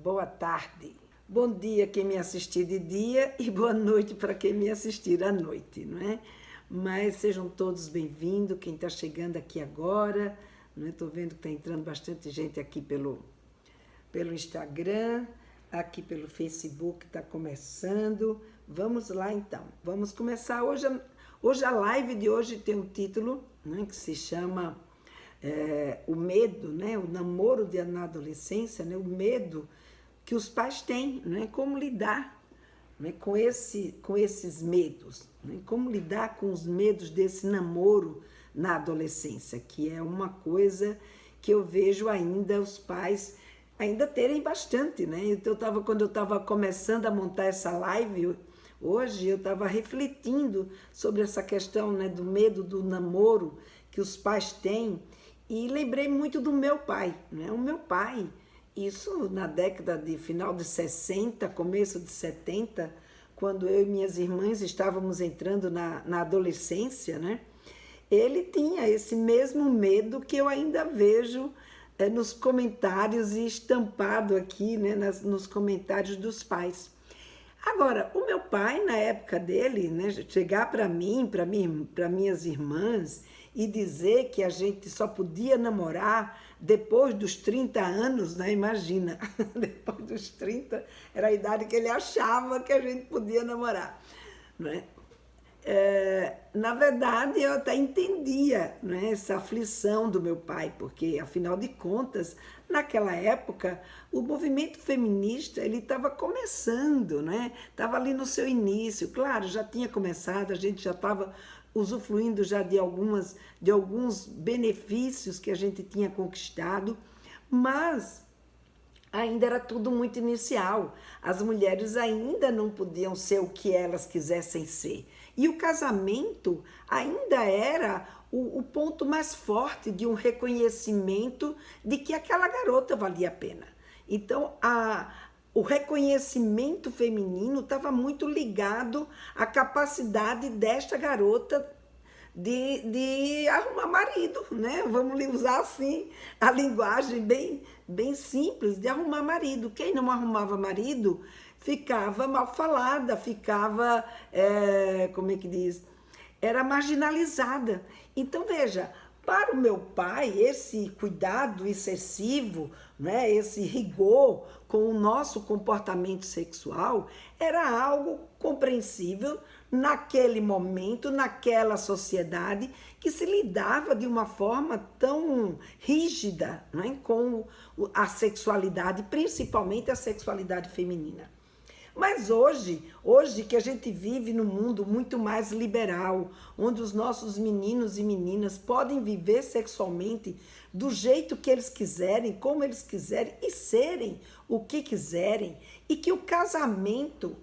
boa tarde. Bom dia quem me assistir de dia e boa noite para quem me assistir à noite, não é? Mas sejam todos bem-vindos, quem está chegando aqui agora, não é? Estou vendo que está entrando bastante gente aqui pelo Instagram, aqui pelo Facebook está começando. Vamos lá então, vamos começar. Hoje a live de hoje tem um título, né, que se chama o medo, né, o namoro na adolescência, né, o medo que os pais têm, né, como lidar, né, com esses medos, né, como lidar com os medos desse namoro na adolescência, que é uma coisa que eu vejo ainda os pais ainda terem bastante, né? Então, quando eu estava começando a montar essa live hoje, eu estava refletindo sobre essa questão, né, do medo do namoro que os pais têm e lembrei muito do meu pai, né? O meu pai, isso na década de final de 60, começo de 70, quando eu e minhas irmãs estávamos entrando na adolescência, né? Ele tinha esse mesmo medo que eu ainda vejo nos comentários e estampado aqui, né, nos comentários dos pais. Agora, o meu pai, na época dele, né, chegar para mim, para minhas irmãs, e dizer que a gente só podia namorar depois dos 30 anos, né? Imagina, depois dos 30 era a idade que ele achava que a gente podia namorar, né? Na verdade, eu até entendia, né, essa aflição do meu pai, porque, afinal de contas, naquela época, o movimento feminista ele estava começando, né? Estava ali no seu início. Claro, já tinha começado, a gente já estava usufruindo já de alguns benefícios que a gente tinha conquistado, mas ainda era tudo muito inicial. As mulheres ainda não podiam ser o que elas quisessem ser. E o casamento ainda era o ponto mais forte de um reconhecimento de que aquela garota valia a pena. Então, o reconhecimento feminino estava muito ligado à capacidade desta garota de arrumar marido, né? Vamos usar assim a linguagem bem simples de arrumar marido. Quem não arrumava marido ficava mal falada, ficava, como é que diz? Era marginalizada. Então, veja, para o meu pai, esse cuidado excessivo, né, esse rigor com o nosso comportamento sexual era algo compreensível naquele momento, naquela sociedade que se lidava de uma forma tão rígida, né, com a sexualidade, principalmente a sexualidade feminina. Mas hoje que a gente vive num mundo muito mais liberal, onde os nossos meninos e meninas podem viver sexualmente do jeito que eles quiserem, como eles quiserem e serem o que quiserem, e que o casamento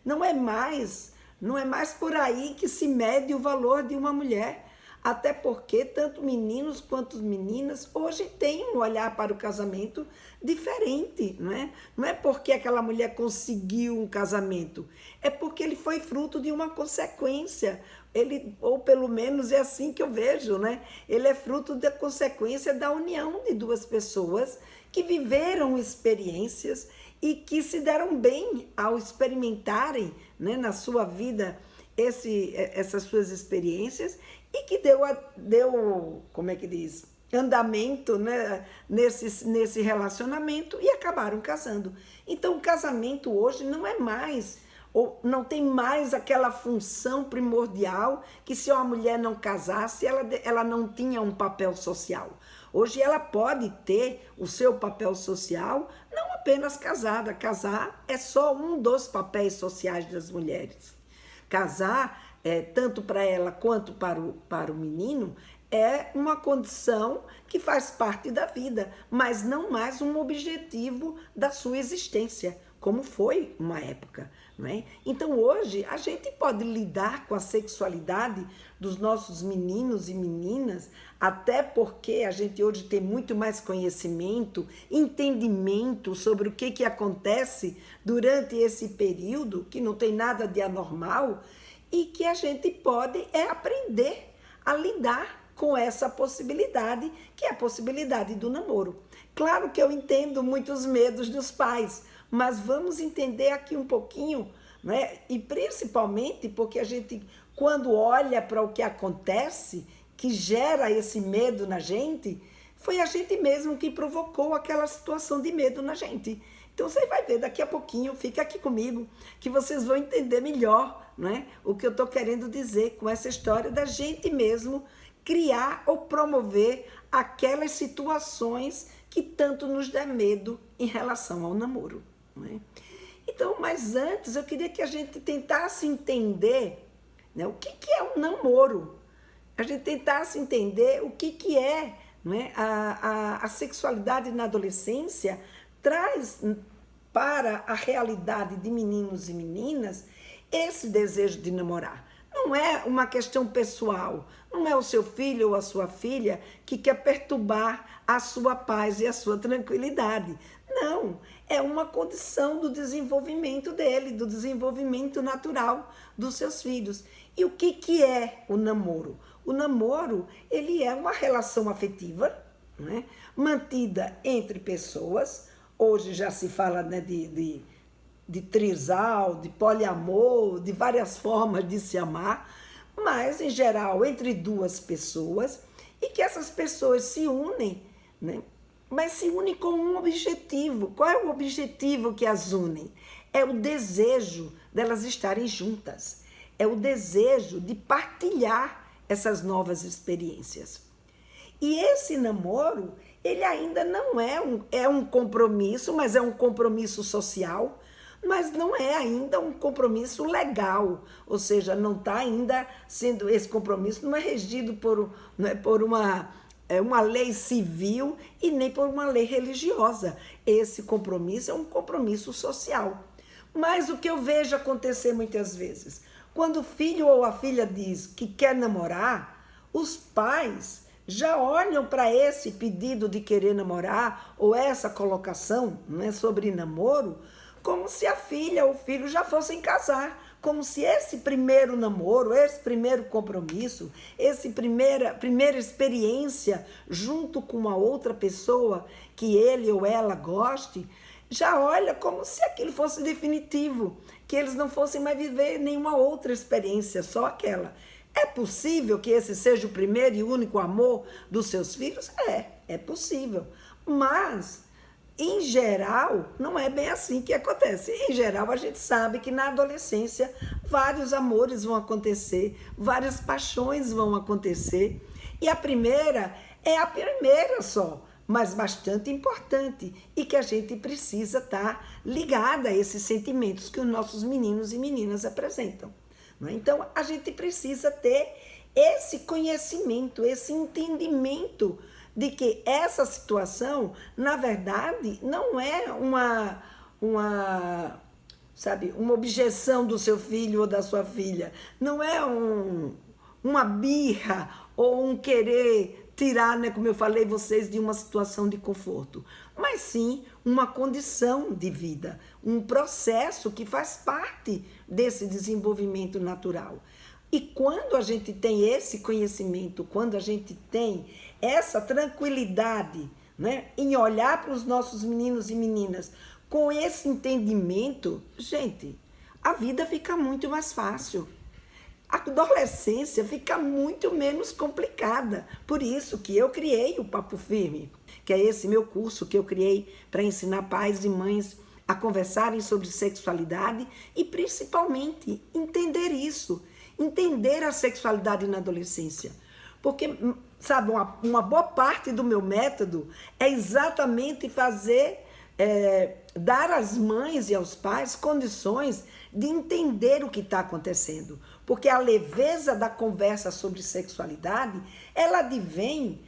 não é mais por aí que se mede o valor de uma mulher. Até porque tanto meninos quanto meninas hoje têm um olhar para o casamento diferente, não é? Não é porque aquela mulher conseguiu um casamento, é porque ele foi fruto de uma consequência. Ou pelo menos é assim que eu vejo, né? Ele é fruto da consequência da união de duas pessoas que viveram experiências e que se deram bem ao experimentarem, né, na sua vida essas suas experiências e que deu, como é que diz, andamento, né, nesse relacionamento e acabaram casando. Então o casamento hoje não é mais, ou não tem mais aquela função primordial que se uma mulher não casasse, ela não tinha um papel social. Hoje ela pode ter o seu papel social, não apenas casada. Casar é só um dos papéis sociais das mulheres. Casar, tanto para ela quanto para o menino, é uma condição que faz parte da vida, mas não mais um objetivo da sua existência, como foi uma época, não é? Então hoje a gente pode lidar com a sexualidade dos nossos meninos e meninas, até porque a gente hoje tem muito mais conhecimento, entendimento sobre o que acontece durante esse período, que não tem nada de anormal, e que a gente pode aprender a lidar com essa possibilidade, que é a possibilidade do namoro. Claro que eu entendo muitos medos dos pais, mas vamos entender aqui um pouquinho, né? E principalmente porque a gente, quando olha para o que acontece, que gera esse medo na gente, foi a gente mesmo que provocou aquela situação de medo na gente. Então você vai ver daqui a pouquinho, fica aqui comigo, que vocês vão entender melhor, né, o que eu estou querendo dizer com essa história da gente mesmo criar ou promover aquelas situações que tanto nos dá medo em relação ao namoro. Né? Então, mas antes eu queria que a gente tentasse entender, né, o que é um namoro. A gente tentasse entender o que é, né, a sexualidade na adolescência traz para a realidade de meninos e meninas esse desejo de namorar. Não é uma questão pessoal, não é o seu filho ou a sua filha que quer perturbar a sua paz e a sua tranquilidade. Não, é uma condição do desenvolvimento dele, do desenvolvimento natural dos seus filhos. E o que é o namoro? O namoro, ele é uma relação afetiva, né, mantida entre pessoas. Hoje já se fala, né, de trisal, de poliamor, de várias formas de se amar, mas em geral entre duas pessoas, e que essas pessoas se unem, né, mas se unem com um objetivo. Qual é o objetivo que as une? É o desejo delas estarem juntas, é o desejo de partilhar essas novas experiências. E esse namoro, ele ainda não é um compromisso, mas é um compromisso social, mas não é ainda um compromisso legal, ou seja, não está ainda sendo, esse compromisso não é regido por uma lei civil e nem por uma lei religiosa. Esse compromisso é um compromisso social. Mas o que eu vejo acontecer muitas vezes, quando o filho ou a filha diz que quer namorar, os pais já olham para esse pedido de querer namorar ou essa colocação, né, sobre namoro, como se a filha ou o filho já fossem casar, como se esse primeiro namoro, esse primeiro compromisso, essa primeira experiência junto com uma outra pessoa que ele ou ela goste, já olha como se aquilo fosse definitivo, que eles não fossem mais viver nenhuma outra experiência, só aquela. É possível que esse seja o primeiro e único amor dos seus filhos? É possível. Mas, em geral, não é bem assim que acontece. Em geral, a gente sabe que na adolescência vários amores vão acontecer, várias paixões vão acontecer. E a primeira é a primeira só, mas bastante importante, e que a gente precisa estar ligada a esses sentimentos que os nossos meninos e meninas apresentam. Então, a gente precisa ter esse conhecimento, esse entendimento de que essa situação, na verdade, não é uma objeção do seu filho ou da sua filha, não é uma birra ou um querer tirar, né, como eu falei vocês, de uma situação de conforto, mas sim uma condição de vida, um processo que faz parte desse desenvolvimento natural. E quando a gente tem esse conhecimento, quando a gente tem essa tranquilidade, né, em olhar para os nossos meninos e meninas com esse entendimento, gente, a vida fica muito mais fácil. A adolescência fica muito menos complicada. Por isso que eu criei o Papo Firme, que é esse meu curso que eu criei para ensinar pais e mães a conversarem sobre sexualidade e principalmente entender isso, entender a sexualidade na adolescência. Porque, sabe, uma boa parte do meu método é exatamente dar às mães e aos pais condições de entender o que está acontecendo. Porque a leveza da conversa sobre sexualidade, ela advém,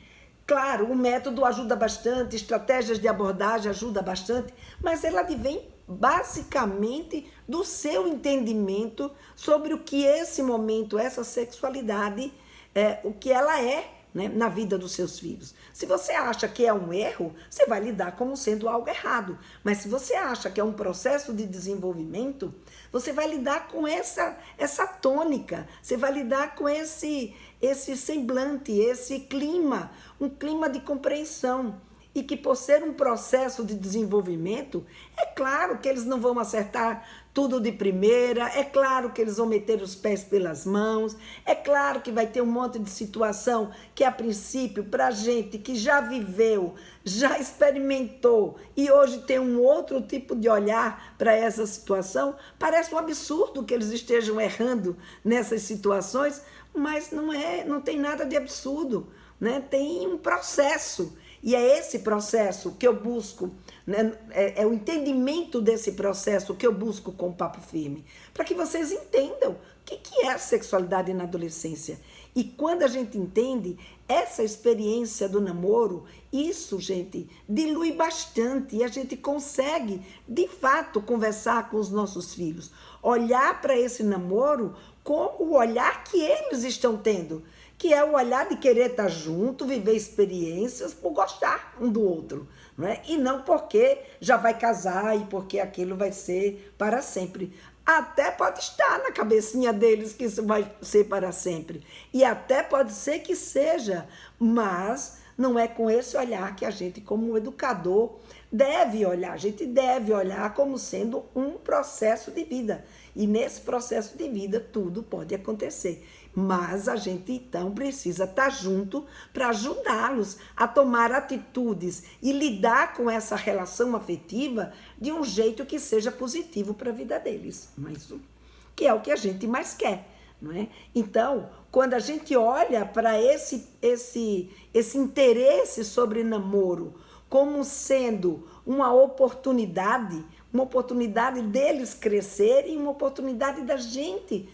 claro, o método ajuda bastante, estratégias de abordagem ajudam bastante, mas ela advém basicamente do seu entendimento sobre o que esse momento, essa sexualidade, o que ela é né, na vida dos seus filhos. Se você acha que é um erro, você vai lidar como sendo algo errado. Mas se você acha que é um processo de desenvolvimento, você vai lidar com essa tônica, você vai lidar com esse semblante, esse clima, um clima de compreensão. E que por ser um processo de desenvolvimento, é claro que eles não vão acertar tudo de primeira, é claro que eles vão meter os pés pelas mãos, é claro que vai ter um monte de situação que a princípio, para gente que já viveu, já experimentou e hoje tem um outro tipo de olhar para essa situação, parece um absurdo que eles estejam errando nessas situações, mas não tem nada de absurdo, né? Tem um processo. E é esse processo que eu busco, né? É o entendimento desse processo que eu busco com o Papo Firme, para que vocês entendam o que é a sexualidade na adolescência. E quando a gente entende essa experiência do namoro, isso, gente, dilui bastante e a gente consegue, de fato, conversar com os nossos filhos, olhar para esse namoro com o olhar que eles estão tendo, que é o olhar de querer estar junto, viver experiências por gostar um do outro, não é? E não porque já vai casar e porque aquilo vai ser para sempre. Até pode estar na cabecinha deles que isso vai ser para sempre. E até pode ser que seja, mas não é com esse olhar que a gente, como educador, deve olhar. A gente deve olhar como sendo um processo de vida. E nesse processo de vida tudo pode acontecer. Mas a gente então precisa estar junto para ajudá-los a tomar atitudes e lidar com essa relação afetiva de um jeito que seja positivo para a vida deles. Mas que é o que a gente mais quer, não é? Então, quando a gente olha para esse interesse sobre namoro como sendo uma oportunidade deles crescerem, uma oportunidade da gente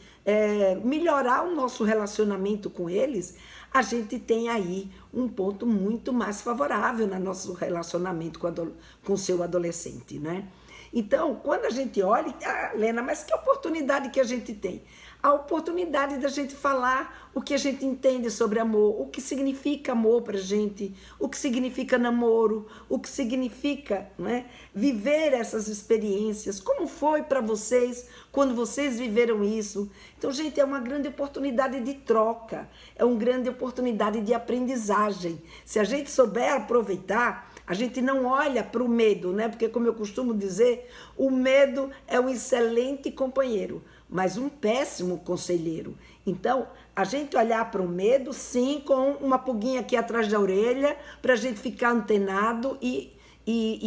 melhorar o nosso relacionamento com eles, a gente tem aí um ponto muito mais favorável no nosso relacionamento com o seu adolescente, né? Então, quando a gente olha, Lena, mas que oportunidade que a gente tem? A oportunidade da gente falar o que a gente entende sobre amor, o que significa amor pra gente, o que significa namoro, o que significa, não é, viver essas experiências, como foi para vocês quando vocês viveram isso. Então, gente, é uma grande oportunidade de troca, é uma grande oportunidade de aprendizagem. Se a gente souber aproveitar, a gente não olha para o medo, né? Porque, como eu costumo dizer, o medo é um excelente companheiro, mas um péssimo conselheiro. Então, a gente olhar para o medo, sim, com uma pulguinha aqui atrás da orelha, para a gente ficar antenado e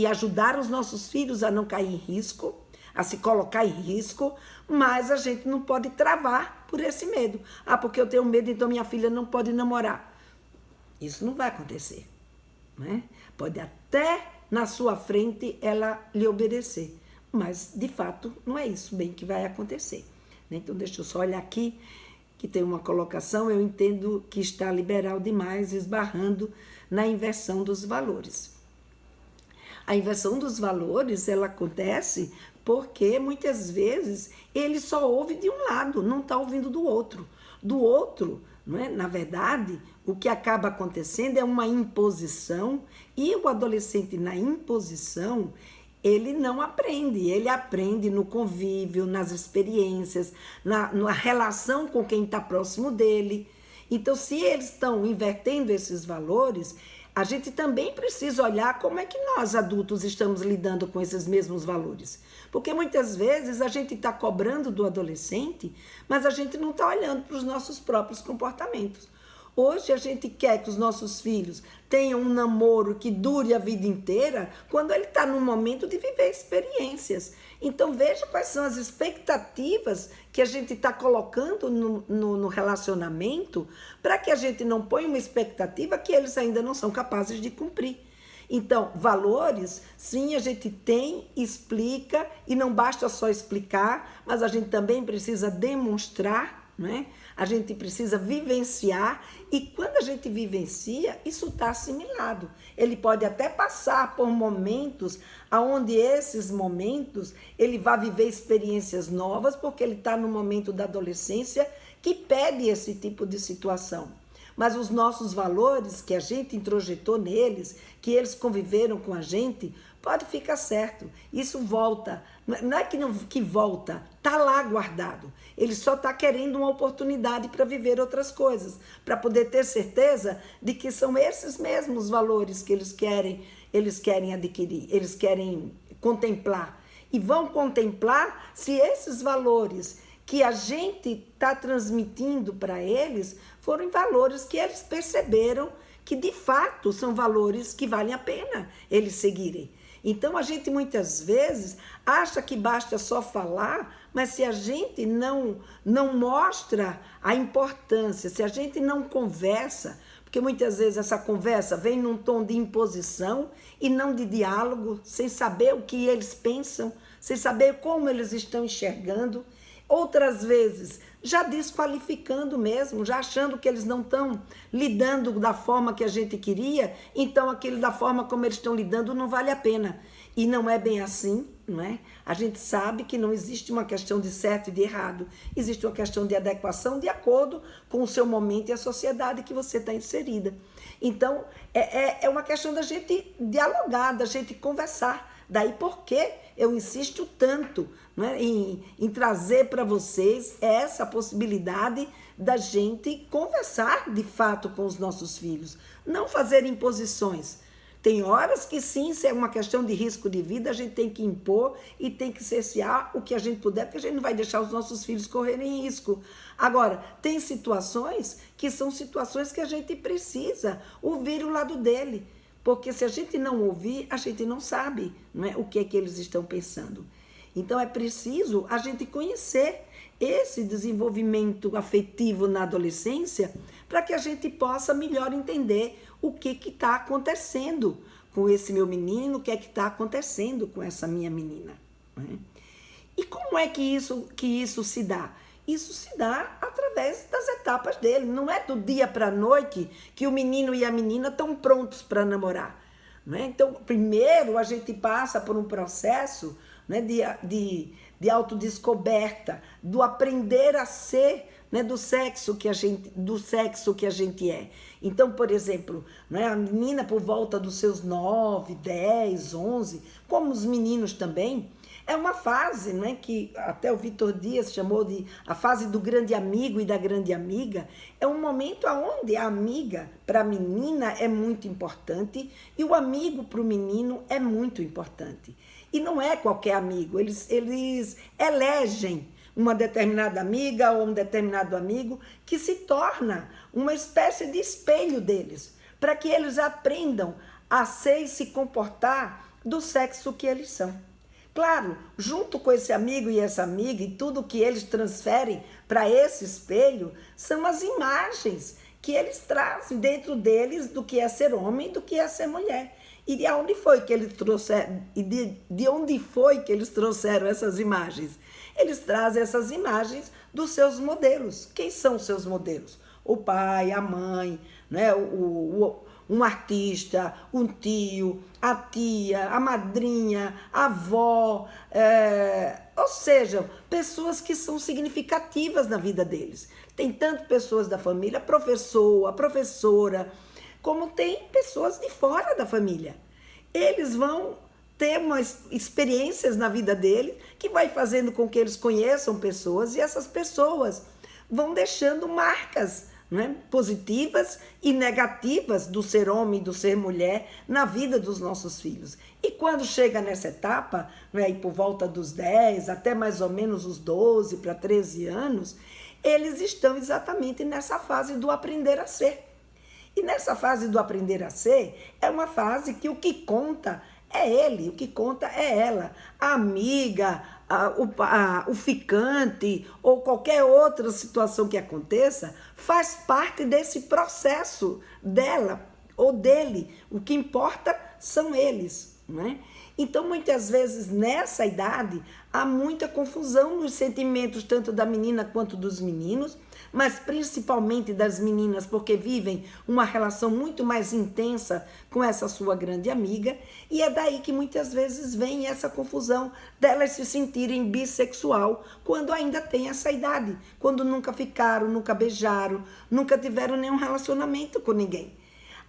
ajudar os nossos filhos a não cair em risco, a se colocar em risco, mas a gente não pode travar por esse medo. Ah, porque eu tenho medo, então minha filha não pode namorar. Isso não vai acontecer, né? Pode até na sua frente ela lhe obedecer, mas de fato não é isso bem que vai acontecer, né? Então deixa eu só olhar aqui, que tem uma colocação, eu entendo que está liberal demais, esbarrando na inversão dos valores. A inversão dos valores, ela acontece porque muitas vezes ele só ouve de um lado, não está ouvindo do outro. Do outro, não é? Na verdade, o que acaba acontecendo é uma imposição, e o adolescente na imposição, ele não aprende, ele aprende no convívio, nas experiências, na relação com quem está próximo dele. Então, se eles estão invertendo esses valores, a gente também precisa olhar como é que nós, adultos, estamos lidando com esses mesmos valores. Porque muitas vezes a gente está cobrando do adolescente, mas a gente não está olhando para os nossos próprios comportamentos. Hoje a gente quer que os nossos filhos tenham um namoro que dure a vida inteira, quando ele está no momento de viver experiências. Então veja quais são as expectativas que a gente está colocando no relacionamento, para que a gente não ponha uma expectativa que eles ainda não são capazes de cumprir. Então, valores, sim, a gente tem, explica, e não basta só explicar, mas a gente também precisa demonstrar, né? A gente precisa vivenciar, e quando a gente vivencia, isso está assimilado. Ele pode até passar por momentos, onde esses momentos ele vai viver experiências novas, porque ele está no momento da adolescência que pede esse tipo de situação. mas os nossos valores que a gente introjetou neles, que eles conviveram com a gente, pode ficar certo. Isso volta. Não é que, não, que volta, está lá guardado. Ele só está querendo uma oportunidade para viver outras coisas, para poder ter certeza de que são esses mesmos valores que eles querem adquirir, eles querem contemplar. E vão contemplar se esses valores que a gente está transmitindo para eles foram valores que eles perceberam que de fato são valores que valem a pena eles seguirem. Então a gente muitas vezes acha que basta só falar, mas se a gente não mostra a importância, se a gente não conversa, porque muitas vezes essa conversa vem num tom de imposição e não de diálogo, sem saber o que eles pensam, sem saber como eles estão enxergando. Outras vezes, já desqualificando mesmo, já achando que eles não estão lidando da forma que a gente queria, então aquele da forma como eles estão lidando não vale a pena. E não é bem assim, não é? A gente sabe que não existe uma questão de certo e de errado, existe uma questão de adequação de acordo com o seu momento e a sociedade que você está inserida. Então, é uma questão da gente dialogar, da gente conversar. Daí porque eu insisto tanto, né, em trazer para vocês essa possibilidade da gente conversar de fato com os nossos filhos, não fazer imposições. Tem horas que sim, se é uma questão de risco de vida, a gente tem que impor e tem que cercear o que a gente puder, porque a gente não vai deixar os nossos filhos correrem risco. Agora, tem situações que são situações que a gente precisa ouvir o lado dele. Porque se a gente não ouvir, a gente não sabe, não é, o que é que eles estão pensando. Então é preciso a gente conhecer esse desenvolvimento afetivo na adolescência para que a gente possa melhor entender o que está acontecendo com esse meu menino, o que é que está acontecendo com essa minha menina. Não é? E como é que isso se dá? Isso se dá através das etapas dele. Não é do dia para a noite que o menino e a menina estão prontos para namorar. Não é? Então, primeiro a gente passa por um processo, né, de autodescoberta, do aprender a ser, né, do sexo que a gente é. Então, por exemplo, né, a menina por volta dos seus 9, 10, 11, como os meninos também, é uma fase, não é, que até o Vitor Dias chamou de a fase do grande amigo e da grande amiga. É um momento onde a amiga para a menina é muito importante e o amigo para o menino é muito importante. E não é qualquer amigo, eles elegem uma determinada amiga ou um determinado amigo que se torna uma espécie de espelho deles, para que eles aprendam a ser e se comportar do sexo que eles são. Claro, junto com esse amigo e essa amiga e tudo que eles transferem para esse espelho são as imagens que eles trazem dentro deles do que é ser homem e do que é ser mulher. E de onde foi que eles trouxeram, essas imagens? Eles trazem essas imagens dos seus modelos. Quem são os seus modelos? O pai, a mãe, né? Um artista, um tio, a tia, a madrinha, a avó, ou seja, pessoas que são significativas na vida deles. Tem tanto pessoas da família, professor, a professora, como tem pessoas de fora da família. Eles vão ter umas experiências na vida dele que vai fazendo com que eles conheçam pessoas e essas pessoas vão deixando marcas, né, positivas e negativas do ser homem e do ser mulher na vida dos nossos filhos. E quando chega nessa etapa, né, por volta dos 10 até mais ou menos os 12 para 13 anos, eles estão exatamente nessa fase do aprender a ser. E nessa fase do aprender a ser, é uma fase que o que conta é ele, o que conta é ela, a amiga, o ficante ou qualquer outra situação que aconteça, faz parte desse processo dela ou dele. O que importa são eles, né? Então, muitas vezes, nessa idade, há muita confusão nos sentimentos, tanto da menina quanto dos meninos, mas principalmente das meninas, porque vivem uma relação muito mais intensa com essa sua grande amiga, e é daí que muitas vezes vem essa confusão delas se sentirem bissexual, quando ainda tem essa idade, quando nunca ficaram, nunca beijaram, nunca tiveram nenhum relacionamento com ninguém.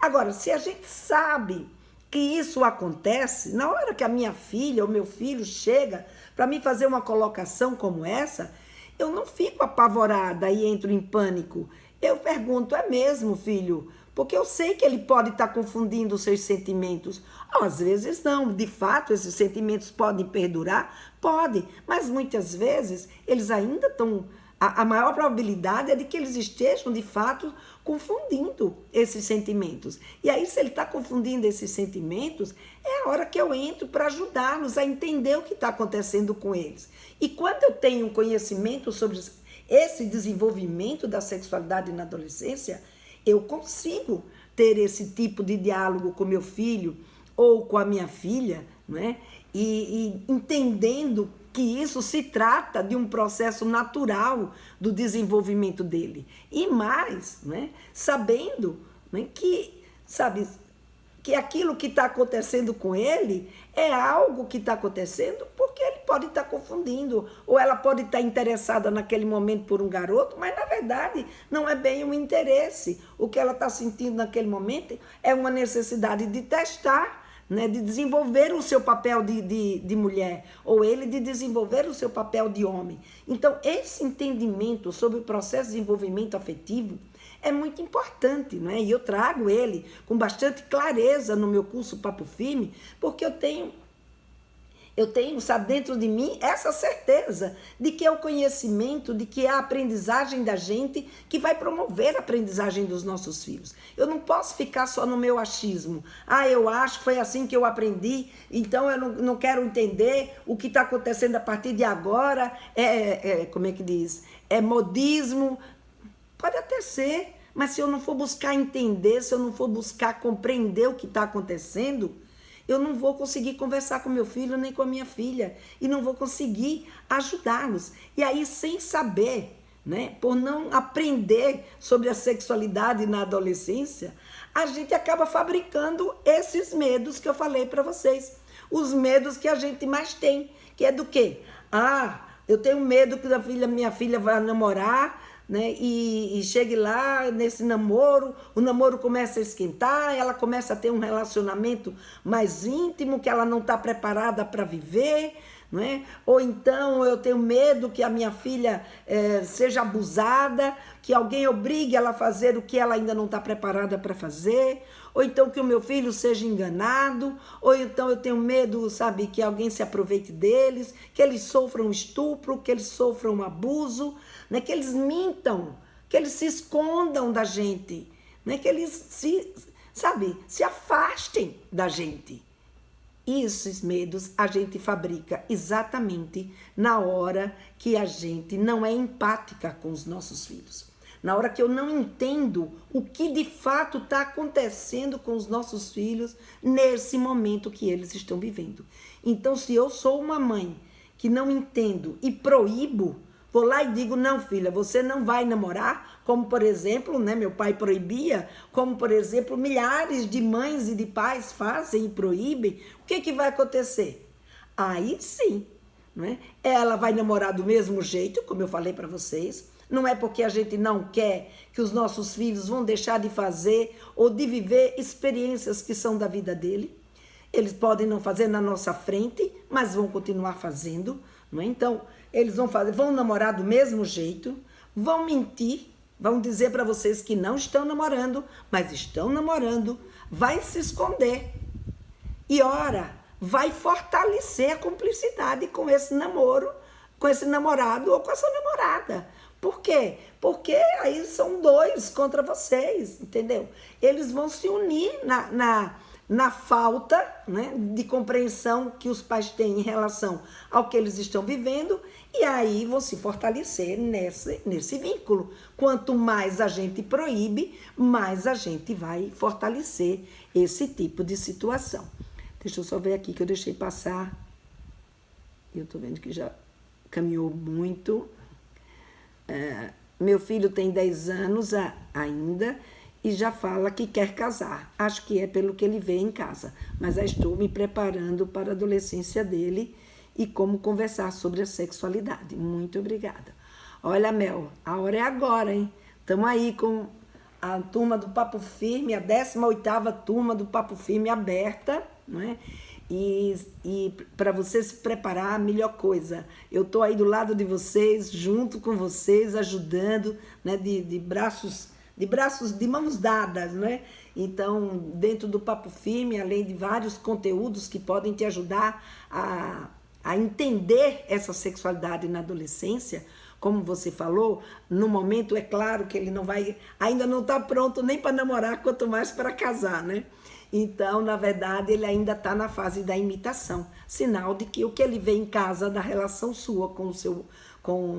Agora, se a gente sabe que isso acontece, na hora que a minha filha ou meu filho chega para me fazer uma colocação como essa, eu não fico apavorada e entro em pânico. Eu pergunto, é mesmo, filho? Porque eu sei que ele pode estar confundindo os seus sentimentos. Às vezes não, de fato, esses sentimentos podem perdurar? Pode, mas muitas vezes eles ainda estão... A maior probabilidade é de que eles estejam, de fato, confundindo esses sentimentos. E aí, se ele está confundindo esses sentimentos, é a hora que eu entro para ajudá-los a entender o que está acontecendo com eles. E quando eu tenho conhecimento sobre esse desenvolvimento da sexualidade na adolescência, eu consigo ter esse tipo de diálogo com meu filho ou com a minha filha, né? E entendendo que isso se trata de um processo natural do desenvolvimento dele. E mais, né, sabendo, né, que aquilo que está acontecendo com ele é algo que está acontecendo porque ele pode estar confundindo, ou ela pode estar interessada naquele momento por um garoto, mas na verdade não é bem um interesse. O que ela está sentindo naquele momento é uma necessidade de testar, né, de desenvolver o seu papel de mulher, ou ele de desenvolver o seu papel de homem. Então, esse entendimento sobre o processo de desenvolvimento afetivo é muito importante, né? E eu trago ele com bastante clareza no meu curso Papo Firme, porque eu tenho, sabe, dentro de mim essa certeza de que é o conhecimento, de que é a aprendizagem da gente que vai promover a aprendizagem dos nossos filhos. Eu não posso ficar só no meu achismo. Eu acho, foi assim que eu aprendi, então eu não quero entender o que está acontecendo a partir de agora, como é que diz? É modismo. Pode até ser, mas se eu não for buscar entender, se eu não for buscar compreender o que está acontecendo, eu não vou conseguir conversar com meu filho nem com a minha filha e não vou conseguir ajudá-los. E aí, sem saber, né, por não aprender sobre a sexualidade na adolescência, a gente acaba fabricando esses medos que eu falei para vocês. Os medos que a gente mais tem, que é do quê? Eu tenho medo que minha filha vai namorar, né, e chegue lá nesse namoro, o namoro começa a esquentar, ela começa a ter um relacionamento mais íntimo que ela não está preparada para viver, não é? Ou então eu tenho medo que a minha filha seja abusada, que alguém obrigue ela a fazer o que ela ainda não está preparada para fazer, ou então que o meu filho seja enganado, ou então eu tenho medo, sabe, que alguém se aproveite deles, que eles sofram estupro, que eles sofram abuso, né, que eles mintam, que eles se escondam da gente, né, que eles se afastem da gente. E esses medos a gente fabrica exatamente na hora que a gente não é empática com os nossos filhos. Na hora que eu não entendo o que de fato está acontecendo com os nossos filhos nesse momento que eles estão vivendo. Então, se eu sou uma mãe que não entendo e proíbo, vou lá e digo, não, filha, você não vai namorar, como por exemplo, né, meu pai proibia, como por exemplo, milhares de mães e de pais fazem e proíbem, o que vai acontecer? Aí sim, né? Ela vai namorar do mesmo jeito, como eu falei para vocês, não é porque a gente não quer que os nossos filhos vão deixar de fazer ou de viver experiências que são da vida dele. Eles podem não fazer na nossa frente, mas vão continuar fazendo, não é? Então, eles vão namorar do mesmo jeito, vão mentir, vão dizer para vocês que não estão namorando, mas estão namorando, vai se esconder. E ora, vai fortalecer a cumplicidade com esse namoro, com esse namorado ou com essa namorada. Por quê? Porque aí são dois contra vocês, entendeu? Eles vão se unir na falta, né, de compreensão que os pais têm em relação ao que eles estão vivendo, e aí vão se fortalecer nesse vínculo. Quanto mais a gente proíbe, mais a gente vai fortalecer esse tipo de situação. Deixa eu só ver aqui que eu deixei passar. Eu tô vendo que já caminhou muito. Meu filho tem 10 anos ainda e já fala que quer casar. Acho que é pelo que ele vê em casa, mas já estou me preparando para a adolescência dele e como conversar sobre a sexualidade. Muito obrigada. Olha, Mel, a hora é agora, hein? Estamos aí com a turma do Papo Firme, a 18ª turma do Papo Firme aberta, não é? E para você se preparar, a melhor coisa, eu estou aí do lado de vocês, junto com vocês, ajudando, né, de braços, de mãos dadas, né? Então, dentro do Papo Firme, além de vários conteúdos que podem te ajudar a entender essa sexualidade na adolescência, como você falou, no momento é claro que ele ainda não está pronto nem para namorar, quanto mais para casar, né? Então, na verdade, ele ainda está na fase da imitação, sinal de que o que ele vê em casa da relação sua com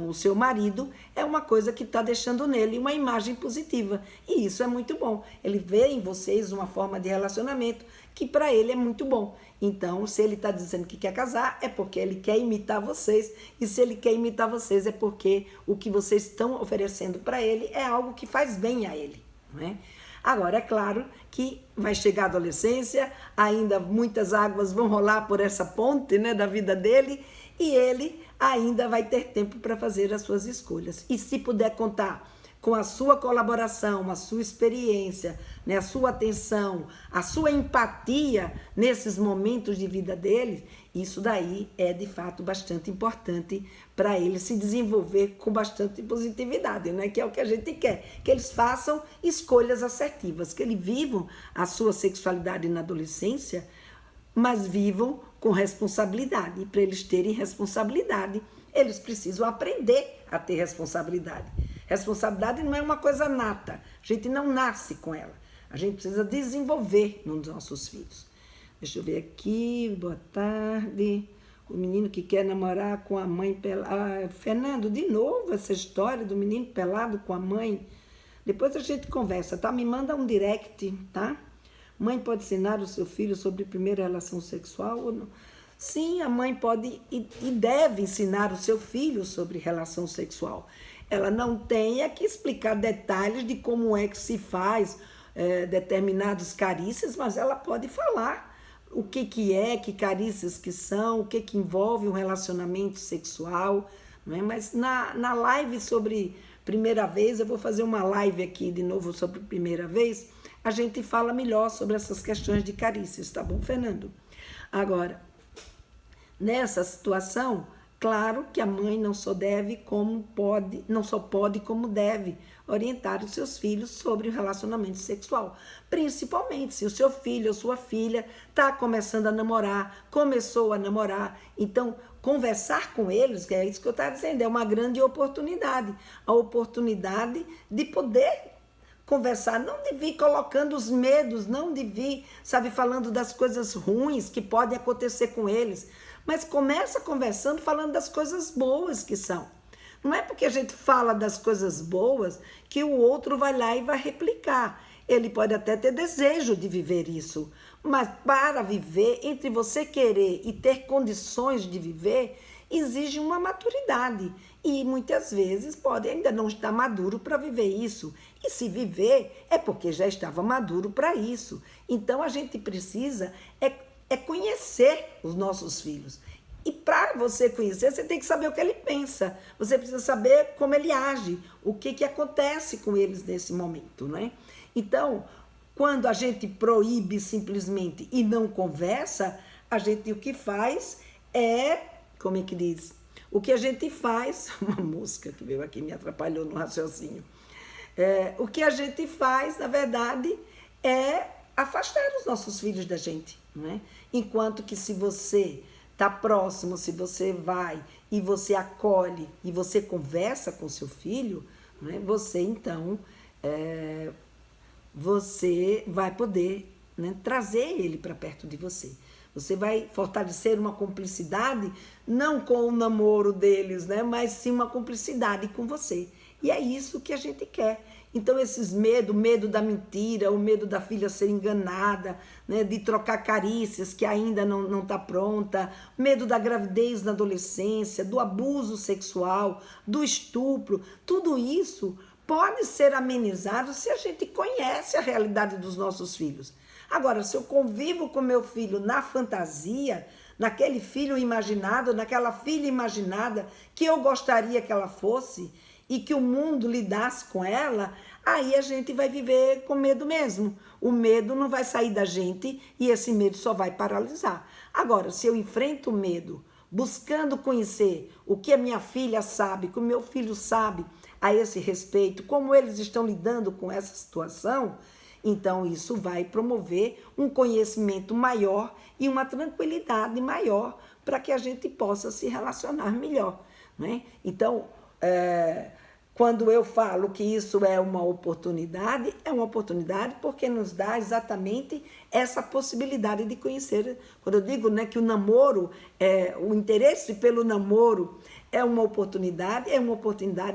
o seu marido é uma coisa que está deixando nele uma imagem positiva. E isso é muito bom. Ele vê em vocês uma forma de relacionamento que para ele é muito bom. Então, se ele está dizendo que quer casar, é porque ele quer imitar vocês. E se ele quer imitar vocês, é porque o que vocês estão oferecendo para ele é algo que faz bem a ele, não é? Agora, é claro que vai chegar a adolescência, ainda muitas águas vão rolar por essa ponte, né, da vida dele, e ele ainda vai ter tempo para fazer as suas escolhas. E se puder contar com a sua colaboração, a sua experiência, né, a sua atenção, a sua empatia nesses momentos de vida dele, isso daí é de fato bastante importante para ele se desenvolver com bastante positividade, né? Que é o que a gente quer, que eles façam escolhas assertivas, que eles vivam a sua sexualidade na adolescência, mas vivam com responsabilidade. E para eles terem responsabilidade, eles precisam aprender a ter responsabilidade. Responsabilidade não é uma coisa nata, a gente não nasce com ela, a gente precisa desenvolver nos nossos filhos. Deixa eu ver aqui, boa tarde. O menino que quer namorar com a mãe pelada. Fernando, de novo essa história do menino pelado com a mãe. Depois a gente conversa, tá? Me manda um direct, tá? Mãe pode ensinar o seu filho sobre primeira relação sexual ou não? Sim, a mãe pode e deve ensinar o seu filho sobre relação sexual. Ela não tem que explicar detalhes de como é que se faz determinados carícias, mas ela pode falar o que é, que carícias que são, o que envolve um relacionamento sexual, não é? Mas na live sobre primeira vez, eu vou fazer uma live aqui de novo sobre primeira vez, a gente fala melhor sobre essas questões de carícias, tá bom, Fernando? Agora, nessa situação, claro que a mãe não só pode como deve orientar os seus filhos sobre o relacionamento sexual. Principalmente se o seu filho ou sua filha está começando a namorar, começou a namorar. Então, conversar com eles, que é isso que eu estava dizendo, é uma grande oportunidade. A oportunidade de poder conversar, não de vir colocando os medos, não de vir, falando das coisas ruins que podem acontecer com eles. Mas começa conversando, falando das coisas boas que são. Não é porque a gente fala das coisas boas que o outro vai lá e vai replicar. Ele pode até ter desejo de viver isso, mas para viver, entre você querer e ter condições de viver, exige uma maturidade. E muitas vezes pode ainda não estar maduro para viver isso. E se viver, é porque já estava maduro para isso. Então a gente precisa conhecer os nossos filhos. E para você conhecer, você tem que saber o que ele pensa. Você precisa saber como ele age, o que acontece com eles nesse momento, né? Então, quando a gente proíbe simplesmente e não conversa, a gente o que faz como é que diz? O que a gente faz, uma mosca que veio aqui me atrapalhou no raciocínio. O que a gente faz, na verdade, é afastar os nossos filhos da gente, né? Enquanto que se você está próximo, se você vai e você acolhe e você conversa com seu filho, né, você então você vai poder, né, trazer ele para perto de você. Você vai fortalecer uma cumplicidade, não com o namoro deles, né, mas sim uma cumplicidade com você. E é isso que a gente quer. Então, esses medos, o medo da mentira, o medo da filha ser enganada, né, de trocar carícias que ainda não está pronta, medo da gravidez na adolescência, do abuso sexual, do estupro, tudo isso pode ser amenizado se a gente conhece a realidade dos nossos filhos. Agora, se eu convivo com meu filho na fantasia, naquele filho imaginado, naquela filha imaginada que eu gostaria que ela fosse e que o mundo lidasse com ela, aí a gente vai viver com medo mesmo. O medo não vai sair da gente e esse medo só vai paralisar. Agora, se eu enfrento o medo buscando conhecer o que a minha filha sabe, o que o meu filho sabe a esse respeito, como eles estão lidando com essa situação, então isso vai promover um conhecimento maior e uma tranquilidade maior para que a gente possa se relacionar melhor, né? Então, quando eu falo que isso é uma oportunidade porque nos dá exatamente essa possibilidade de conhecer. Quando eu digo, né, que o namoro, o interesse pelo namoro é uma oportunidade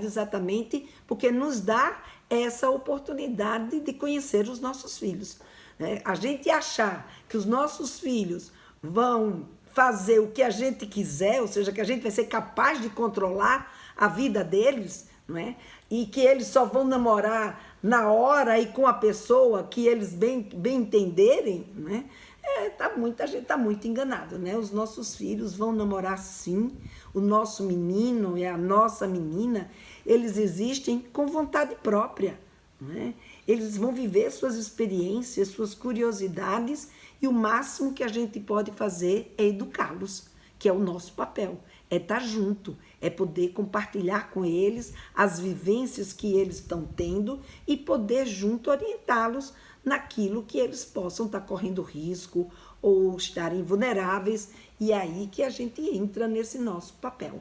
exatamente porque nos dá essa oportunidade de conhecer os nossos filhos, né? A gente achar que os nossos filhos vão fazer o que a gente quiser, ou seja, que a gente vai ser capaz de controlar a vida deles, não é? E que eles só vão namorar na hora e com a pessoa que eles bem entenderem, né? A gente está muito enganado, né? Os nossos filhos vão namorar sim, o nosso menino e a nossa menina, eles existem com vontade própria, né? Eles vão viver suas experiências, suas curiosidades e o máximo que a gente pode fazer é educá-los, que é o nosso papel, é estar junto, é poder compartilhar com eles as vivências que eles estão tendo e poder junto orientá-los naquilo que eles possam estar correndo risco ou estarem vulneráveis, e é aí que a gente entra nesse nosso papel,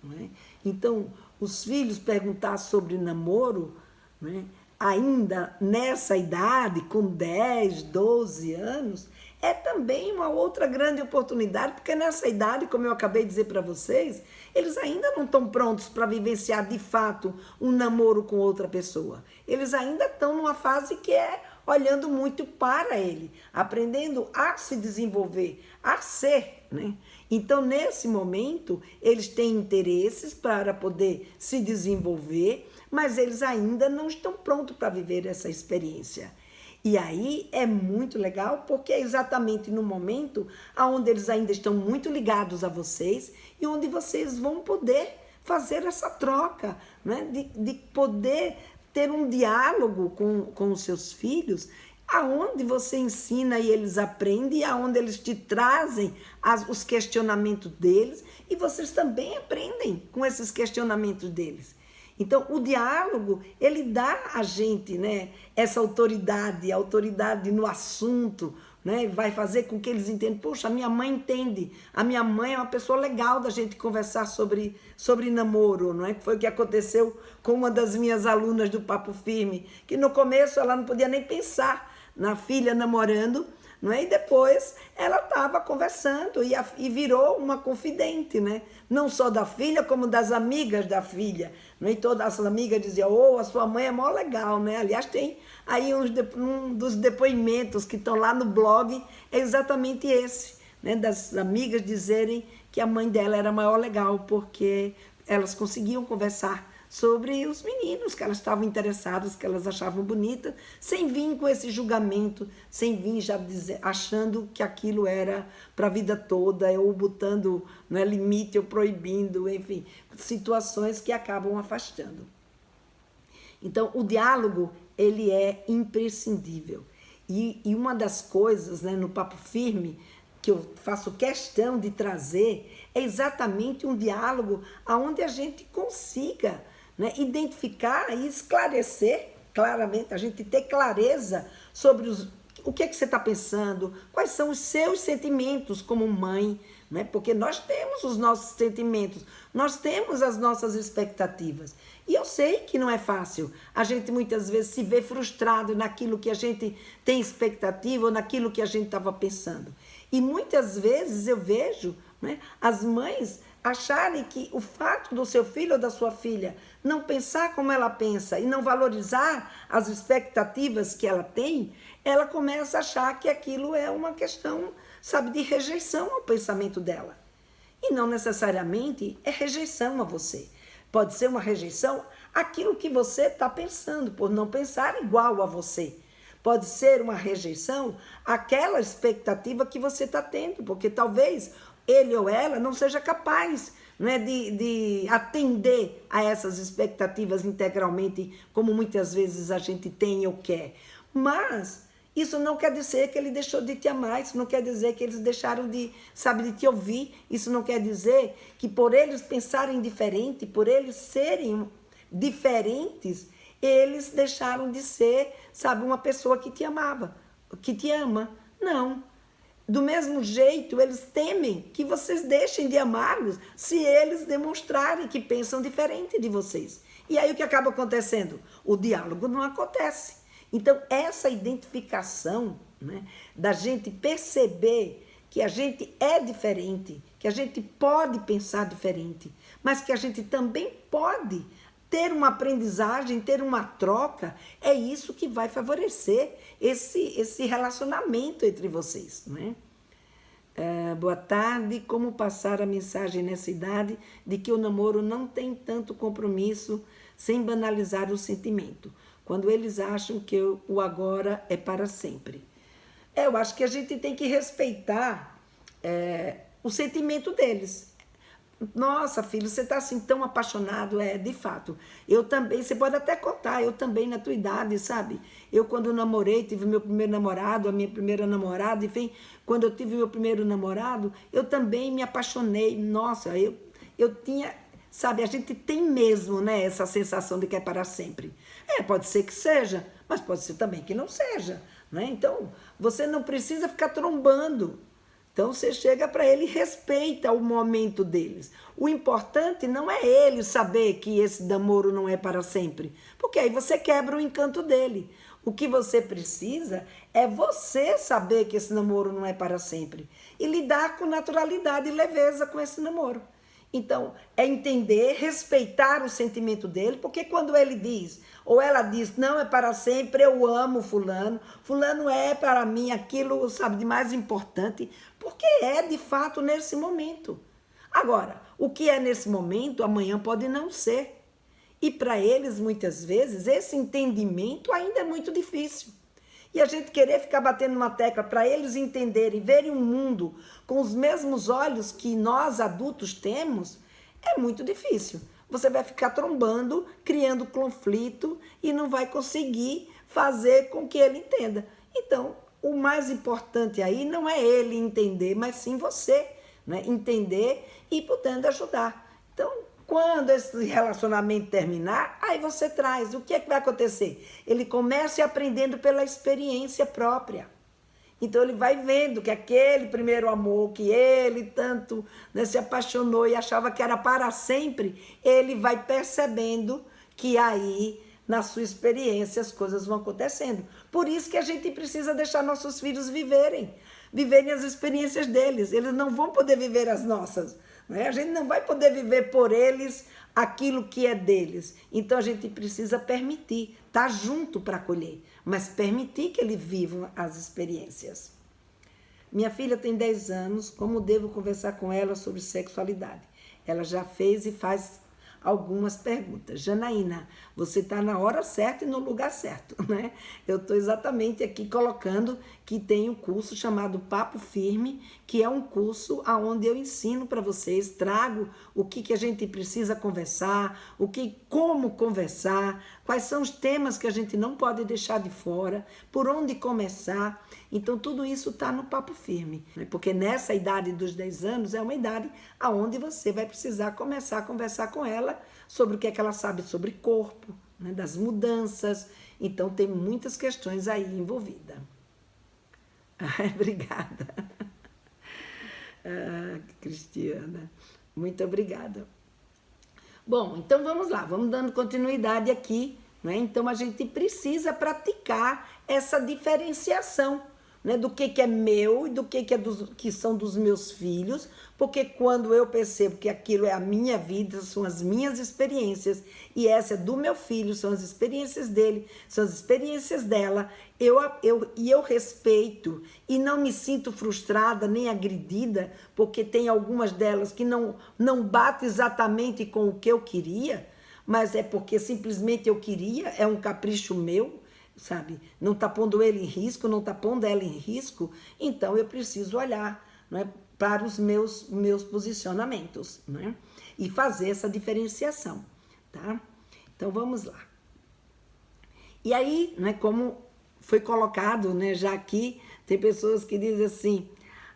não é? Então, os filhos perguntar sobre namoro, né, ainda nessa idade, com 10, 12 anos, é também uma outra grande oportunidade, porque nessa idade, como eu acabei de dizer para vocês, eles ainda não estão prontos para vivenciar de fato um namoro com outra pessoa. Eles ainda estão numa fase que é olhando muito para ele, aprendendo a se desenvolver, a ser, né? Então, nesse momento, eles têm interesses para poder se desenvolver, mas eles ainda não estão prontos para viver essa experiência. E aí é muito legal, porque é exatamente no momento onde eles ainda estão muito ligados a vocês e onde vocês vão poder fazer essa troca, né? De poder ter um diálogo com os seus filhos, aonde você ensina e eles aprendem, aonde eles te trazem os questionamentos deles e vocês também aprendem com esses questionamentos deles. Então, o diálogo, ele dá a gente, né, essa autoridade, a autoridade no assunto, né, vai fazer com que eles entendam, poxa, a minha mãe entende, a minha mãe é uma pessoa legal da gente conversar sobre namoro, não é? Foi o que aconteceu com uma das minhas alunas do Papo Firme, que no começo ela não podia nem pensar na filha namorando, não é? E depois ela estava conversando e virou uma confidente, né? Não só da filha, como das amigas da filha. Não é? E todas as amigas diziam, a sua mãe é mó legal, né? Aliás, tem aí um dos depoimentos que estão lá no blog, é exatamente esse, né? Das amigas dizerem que a mãe dela era maior legal, porque elas conseguiam conversar sobre os meninos que elas estavam interessadas, que elas achavam bonitas, sem vir com esse julgamento, sem vir já achando que aquilo era para a vida toda, ou botando, né, limite, ou proibindo, enfim, situações que acabam afastando. Então, o diálogo, ele é imprescindível. E uma das coisas, né, no Papo Firme, que eu faço questão de trazer, é exatamente um diálogo onde a gente consiga, né, identificar e esclarecer claramente, a gente ter clareza sobre o que é que você está pensando, quais são os seus sentimentos como mãe, né? Porque nós temos os nossos sentimentos, nós temos as nossas expectativas. E eu sei que não é fácil, a gente muitas vezes se vê frustrado naquilo que a gente tem expectativa ou naquilo que a gente estava pensando. E muitas vezes eu vejo, né, as mães acharem que o fato do seu filho ou da sua filha não pensar como ela pensa e não valorizar as expectativas que ela tem, ela começa a achar que aquilo é uma questão, sabe, de rejeição ao pensamento dela. E não necessariamente é rejeição a você. Pode ser uma rejeição àquilo que você está pensando, por não pensar igual a você. Pode ser uma rejeição àquela expectativa que você está tendo, porque talvez ele ou ela não seja capaz, né, de atender a essas expectativas integralmente, como muitas vezes a gente tem ou quer. Mas isso não quer dizer que ele deixou de te amar, isso não quer dizer que eles deixaram de, sabe, de te ouvir, isso não quer dizer que por eles pensarem diferente, por eles serem diferentes, eles deixaram de ser, sabe, uma pessoa que te amava, que te ama. Não. Do mesmo jeito, eles temem que vocês deixem de amá-los se eles demonstrarem que pensam diferente de vocês. E aí o que acaba acontecendo? O diálogo não acontece. Então, essa identificação, né, da gente perceber que a gente é diferente, que a gente pode pensar diferente, mas que a gente também pode ter uma aprendizagem, ter uma troca, é isso que vai favorecer esse relacionamento entre vocês, né? Boa tarde, como passar a mensagem nessa idade de que o namoro não tem tanto compromisso sem banalizar o sentimento, quando eles acham que o agora é para sempre. Eu acho que a gente tem que respeitar o sentimento deles. Nossa, filho, você está assim tão apaixonado, de fato. Eu também, você pode até contar, eu também na tua idade, sabe? Eu quando namorei, tive meu primeiro namorado, a minha primeira namorada, enfim, quando eu tive meu primeiro namorado, eu também me apaixonei. Nossa, eu tinha, sabe, a gente tem mesmo, né, essa sensação de que é para sempre. Pode ser que seja, mas pode ser também que não seja, né? Então, você não precisa ficar trombando. Então você chega para ele e respeita o momento deles. O importante não é ele saber que esse namoro não é para sempre, porque aí você quebra o encanto dele. O que você precisa é você saber que esse namoro não é para sempre e lidar com naturalidade e leveza com esse namoro. Então, é entender, respeitar o sentimento dele, porque quando ele diz, ou ela diz, não é para sempre, eu amo fulano, fulano é para mim aquilo, sabe, de mais importante, porque é de fato nesse momento. Agora, o que é nesse momento, amanhã pode não ser. E para eles, muitas vezes, esse entendimento ainda é muito difícil. E a gente querer ficar batendo uma tecla para eles entenderem, verem o mundo com os mesmos olhos que nós adultos temos, é muito difícil. Você vai ficar trombando, criando conflito e não vai conseguir fazer com que ele entenda. Então, o mais importante aí não é ele entender, mas sim você, né? Entender e podendo ajudar. Então, quando esse relacionamento terminar, aí você traz. O que é que vai acontecer? Ele começa aprendendo pela experiência própria. Então ele vai vendo que aquele primeiro amor, que ele tanto, né, se apaixonou e achava que era para sempre, ele vai percebendo que aí, na sua experiência, as coisas vão acontecendo. Por isso que a gente precisa deixar nossos filhos viverem as experiências deles. Eles não vão poder viver as nossas. A gente não vai poder viver por eles aquilo que é deles. Então a gente precisa permitir, estar junto para acolher, mas permitir que eles vivam as experiências. Minha filha tem 10 anos, como devo conversar com ela sobre sexualidade? Ela já fez e faz algumas perguntas. Janaína, você está na hora certa e no lugar certo, né? Eu estou exatamente aqui colocando que tem um curso chamado Papo Firme, que é um curso onde eu ensino para vocês, trago o que a gente precisa conversar, como conversar, quais são os temas que a gente não pode deixar de fora, por onde começar. Então, tudo isso está no Papo Firme, né? Porque nessa idade dos 10 anos é uma idade onde você vai precisar começar a conversar com ela sobre o que é que ela sabe sobre corpo, né? Das mudanças. Então, tem muitas questões aí envolvidas. Obrigada. Cristiana, muito obrigada. Bom, então vamos lá, vamos dando continuidade aqui, né? Então a gente precisa praticar essa diferenciação, né, do que é meu e do que é que são dos meus filhos, porque quando eu percebo que aquilo é a minha vida, são as minhas experiências, e essa é do meu filho, são as experiências dele, são as experiências dela, eu respeito e não me sinto frustrada nem agredida, porque tem algumas delas que não batem exatamente com o que eu queria, mas é porque simplesmente eu queria, é um capricho meu, sabe? Não está pondo ele em risco, não está pondo ela em risco, então eu preciso olhar, não é, para os meus posicionamentos, né? E fazer essa diferenciação, tá? Então vamos lá. E aí, né, como foi colocado, né, já aqui, tem pessoas que dizem assim: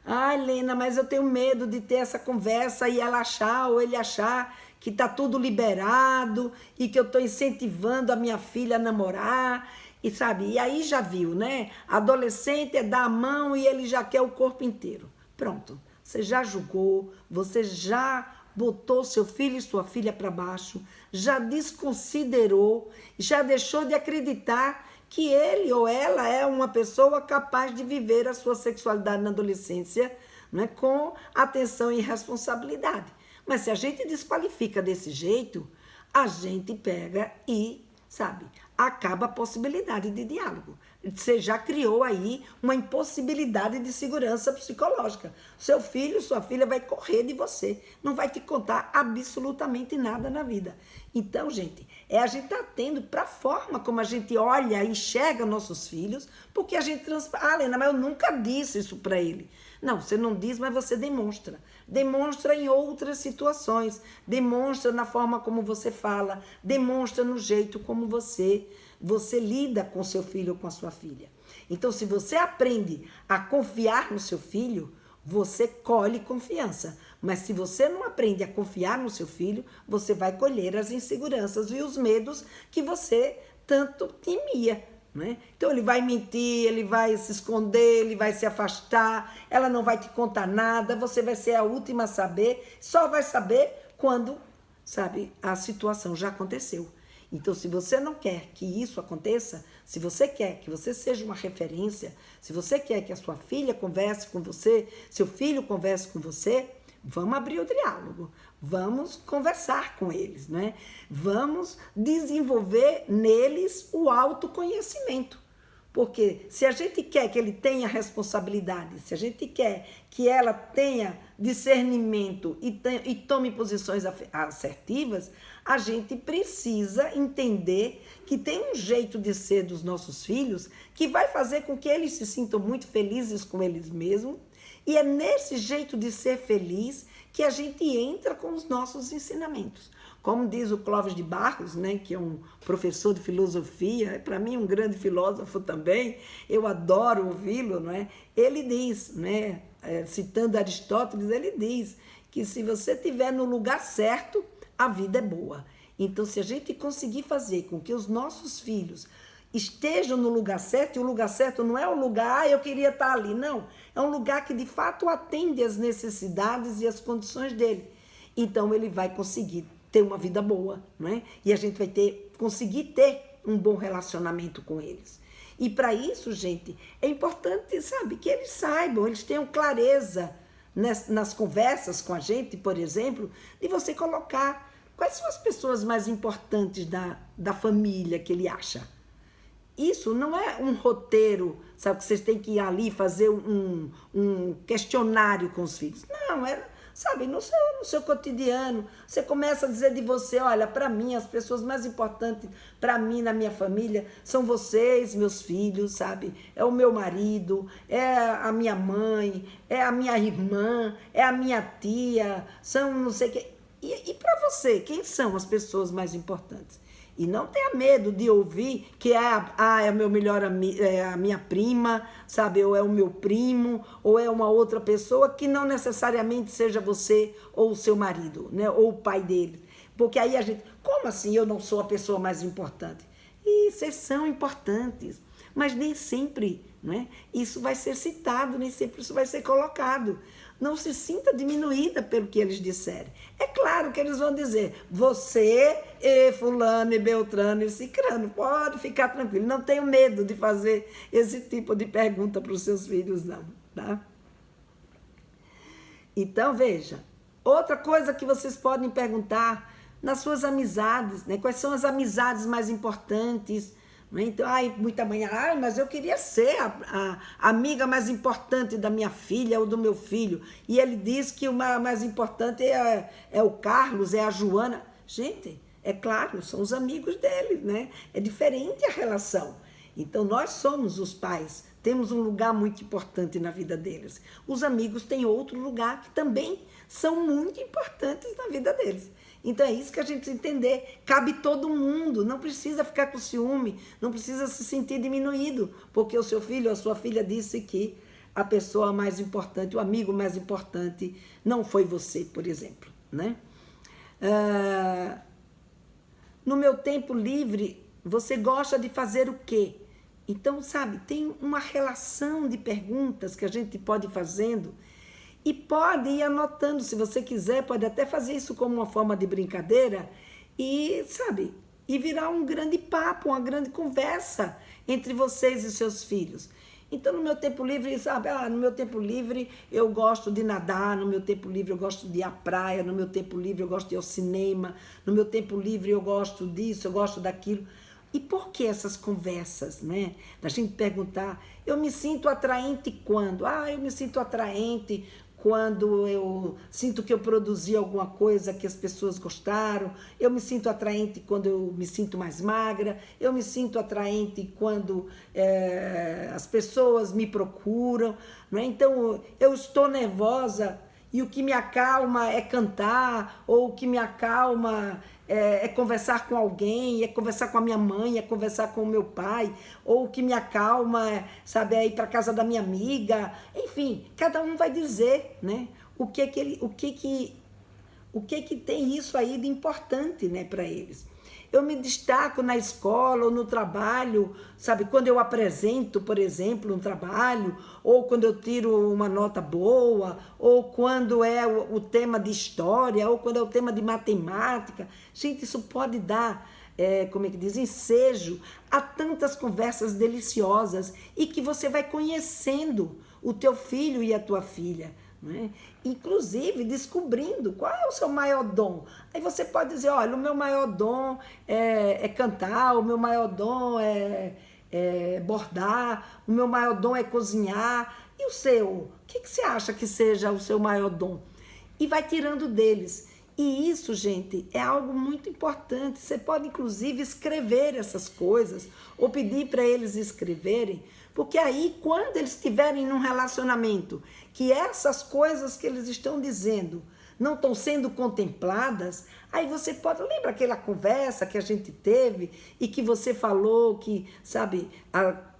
ah, Helena, mas eu tenho medo de ter essa conversa e ela achar ou ele achar que tá tudo liberado e que eu estou incentivando a minha filha a namorar. E sabe, e aí já viu, né? Adolescente é dar a mão e ele já quer o corpo inteiro. Pronto, você já julgou, você já botou seu filho e sua filha para baixo, já desconsiderou, já deixou de acreditar que ele ou ela é uma pessoa capaz de viver a sua sexualidade na adolescência, né, com atenção e responsabilidade. Mas se a gente desqualifica desse jeito, a gente pega e, sabe, acaba a possibilidade de diálogo. Você já criou aí uma impossibilidade de segurança psicológica. Seu filho, sua filha vai correr de você, não vai te contar absolutamente nada na vida. Então, gente, a gente tá tendo para a forma como a gente olha e enxerga nossos filhos, porque a gente ah, Helena, mas eu nunca disse isso para ele. Não, você não diz, mas você demonstra. Demonstra em outras situações, demonstra na forma como você fala, demonstra no jeito como você lida com seu filho ou com a sua filha. Então, se você aprende a confiar no seu filho, você colhe confiança. Mas se você não aprende a confiar no seu filho, você vai colher as inseguranças e os medos que você tanto temia. Né? Então ele vai mentir, ele vai se esconder, ele vai se afastar, ela não vai te contar nada, você vai ser a última a saber, só vai saber quando, sabe, a situação já aconteceu. Então, se você não quer que isso aconteça, se você quer que você seja uma referência, se você quer que a sua filha converse com você, seu filho converse com você, vamos abrir o diálogo, vamos conversar com eles, né? Vamos desenvolver neles o autoconhecimento. Porque se a gente quer que ele tenha responsabilidade, se a gente quer que ela tenha discernimento e tome posições assertivas, a gente precisa entender que tem um jeito de ser dos nossos filhos que vai fazer com que eles se sintam muito felizes com eles mesmos, e é nesse jeito de ser feliz que a gente entra com os nossos ensinamentos. Como diz o Clóvis de Barros, né, que é um professor de filosofia, para mim um grande filósofo também, eu adoro ouvi-lo, não é? Ele diz, né, citando Aristóteles, ele diz que se você estiver no lugar certo, a vida é boa. Então, se a gente conseguir fazer com que os nossos filhos estejam no lugar certo, e o lugar certo não é o lugar, eu queria estar ali, não. É um lugar que de fato atende às necessidades e às condições dele. Então ele vai conseguir ter uma vida boa, não é? E a gente vai conseguir ter um bom relacionamento com eles. E para isso, gente, é importante, sabe, que eles saibam, eles tenham clareza nas conversas com a gente, por exemplo, de você colocar quais são as pessoas mais importantes da família que ele acha. Isso não é um roteiro, sabe, que vocês têm que ir ali fazer um questionário com os filhos. Não, sabe, no seu cotidiano, você começa a dizer de você, olha, para mim, as pessoas mais importantes para mim, na minha família, são vocês, meus filhos, sabe? É o meu marido, é a minha mãe, é a minha irmã, é a minha tia, são não sei o que. E para você, quem são as pessoas mais importantes? E não tenha medo de ouvir que é o meu melhor amigo, é a minha prima, sabe? Ou é o meu primo, ou é uma outra pessoa que não necessariamente seja você ou o seu marido, né? Ou o pai dele. Porque aí a gente, como assim eu não sou a pessoa mais importante? E vocês são importantes, mas nem sempre, né? Isso vai ser citado, nem sempre isso vai ser colocado. Não se sinta diminuída pelo que eles disserem. É claro que eles vão dizer, você e fulano e beltrano e cicrano, pode ficar tranquilo. Não tenho medo de fazer esse tipo de pergunta para os seus filhos, não, tá? Então, veja, outra coisa que vocês podem perguntar nas suas amizades, né? Quais são as amizades mais importantes? Né? Então, muita mãe, mas eu queria ser a amiga mais importante da minha filha ou do meu filho. E ele diz que o mais importante é o Carlos, é a Joana. Gente, é claro, são os amigos dele, né? É diferente a relação. Então, nós somos os pais, temos um lugar muito importante na vida deles. Os amigos têm outro lugar que também são muito importantes na vida deles. Então é isso que a gente precisa entender. Cabe todo mundo, não precisa ficar com ciúme, não precisa se sentir diminuído, porque o seu filho ou a sua filha disse que a pessoa mais importante, o amigo mais importante, não foi você, por exemplo, né? No meu tempo livre, você gosta de fazer o quê? Então, sabe, tem uma relação de perguntas que a gente pode ir fazendo e pode ir anotando, se você quiser, pode até fazer isso como uma forma de brincadeira e, sabe, e virar um grande papo, uma grande conversa entre vocês e seus filhos. Então, no meu tempo livre, sabe, no meu tempo livre eu gosto de nadar, no meu tempo livre eu gosto de ir à praia, no meu tempo livre eu gosto de ir ao cinema, no meu tempo livre eu gosto disso, eu gosto daquilo. E por que essas conversas, né? Da gente perguntar, eu me sinto atraente quando? Eu me sinto atraente quando eu sinto que eu produzi alguma coisa que as pessoas gostaram, eu me sinto atraente quando eu me sinto mais magra, eu me sinto atraente quando as pessoas me procuram, né? Então eu estou nervosa e o que me acalma é cantar, ou o que me acalma é conversar com alguém, é conversar com a minha mãe, é conversar com o meu pai, ou o que me acalma, sabe, é ir para casa da minha amiga. Enfim, cada um vai dizer, né, o que tem isso aí de importante, né, para eles. Eu me destaco na escola ou no trabalho, sabe, quando eu apresento, por exemplo, um trabalho, ou quando eu tiro uma nota boa, ou quando é o tema de história, ou quando é o tema de matemática. Gente, isso pode dar, como é que diz, ensejo a tantas conversas deliciosas e que você vai conhecendo o teu filho e a tua filha, né? Inclusive descobrindo qual é o seu maior dom. Aí você pode dizer, olha, o meu maior dom é cantar, o meu maior dom é bordar, o meu maior dom é cozinhar. E o seu? O que você acha que seja o seu maior dom? E vai tirando deles. E isso, gente, é algo muito importante. Você pode, inclusive, escrever essas coisas ou pedir para eles escreverem, porque aí, quando eles estiverem num relacionamento que essas coisas que eles estão dizendo não estão sendo contempladas, aí você pode... Lembra aquela conversa que a gente teve e que você falou que, sabe,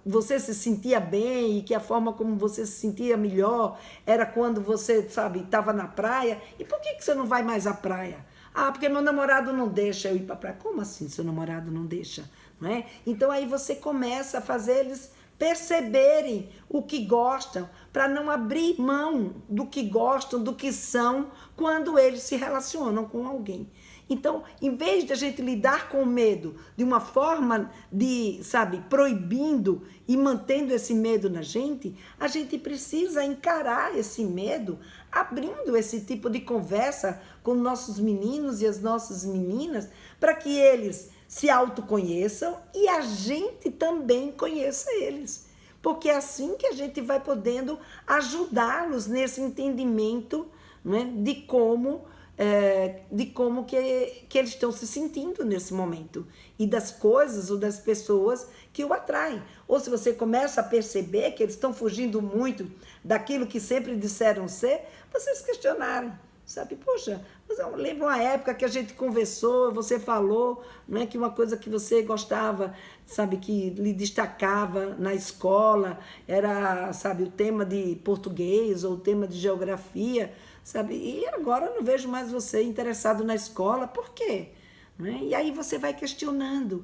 você se sentia bem e que a forma como você se sentia melhor era quando você, sabe, estava na praia? E por que você não vai mais à praia? Porque meu namorado não deixa eu ir para a praia. Como assim seu namorado não deixa? Não é? Então aí você começa a fazer eles perceberem o que gostam, para não abrir mão do que gostam, do que são, quando eles se relacionam com alguém. Então, em vez de a gente lidar com o medo de uma forma de, sabe, proibindo e mantendo esse medo na gente, a gente precisa encarar esse medo, abrindo esse tipo de conversa com nossos meninos e as nossas meninas, para que eles se autoconheçam e a gente também conheça eles. Porque é assim que a gente vai podendo ajudá-los nesse entendimento, né, de como que eles estão se sentindo nesse momento e das coisas ou das pessoas que o atraem. Ou se você começa a perceber que eles estão fugindo muito daquilo que sempre disseram ser, vocês questionarem. Sabe, poxa, mas eu lembro uma época que a gente conversou, você falou, né, que uma coisa que você gostava, sabe, que lhe destacava na escola, era, sabe, o tema de português ou o tema de geografia, sabe, e agora eu não vejo mais você interessado na escola, por quê? Né? E aí você vai questionando,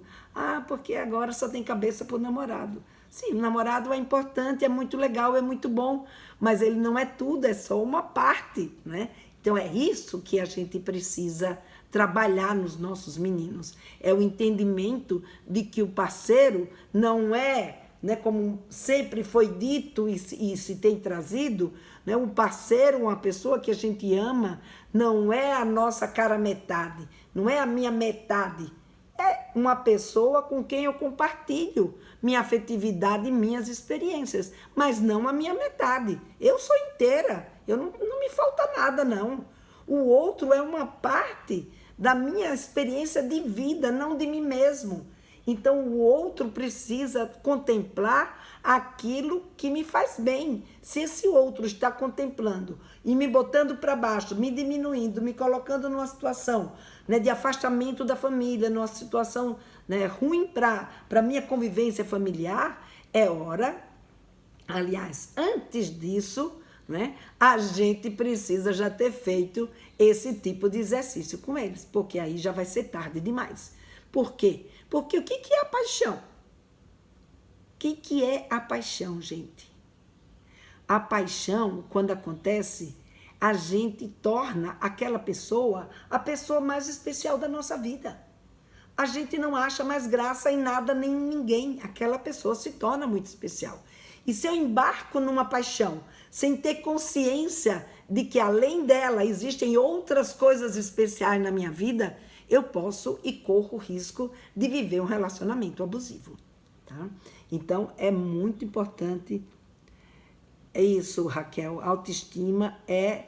porque agora só tem cabeça para o namorado. Sim, o namorado é importante, é muito legal, é muito bom, mas ele não é tudo, é só uma parte, né? Então é isso que a gente precisa trabalhar nos nossos meninos. É o entendimento de que o parceiro não é, né, como sempre foi dito e se tem trazido, né, um parceiro, uma pessoa que a gente ama, não é a nossa cara metade, não é a minha metade. É uma pessoa com quem eu compartilho minha afetividade e minhas experiências, mas não a minha metade. Eu sou inteira, não me falta nada, não. O outro é uma parte da minha experiência de vida, não de mim mesmo. Então, o outro precisa contemplar aquilo que me faz bem. Se esse outro está contemplando e me botando para baixo, me diminuindo, me colocando numa situação, né, de afastamento da família, numa situação, né, ruim para a minha convivência familiar, é hora, aliás, antes disso, né, a gente precisa já ter feito esse tipo de exercício com eles, porque aí já vai ser tarde demais. Por quê? Porque o que é a paixão? O que é a paixão, gente? A paixão, quando acontece, a gente torna aquela pessoa a pessoa mais especial da nossa vida. A gente não acha mais graça em nada nem em ninguém. Aquela pessoa se torna muito especial. E se eu embarco numa paixão sem ter consciência de que além dela existem outras coisas especiais na minha vida, eu posso e corro o risco de viver um relacionamento abusivo. Tá? Então, é muito importante. É isso, Raquel. Autoestima é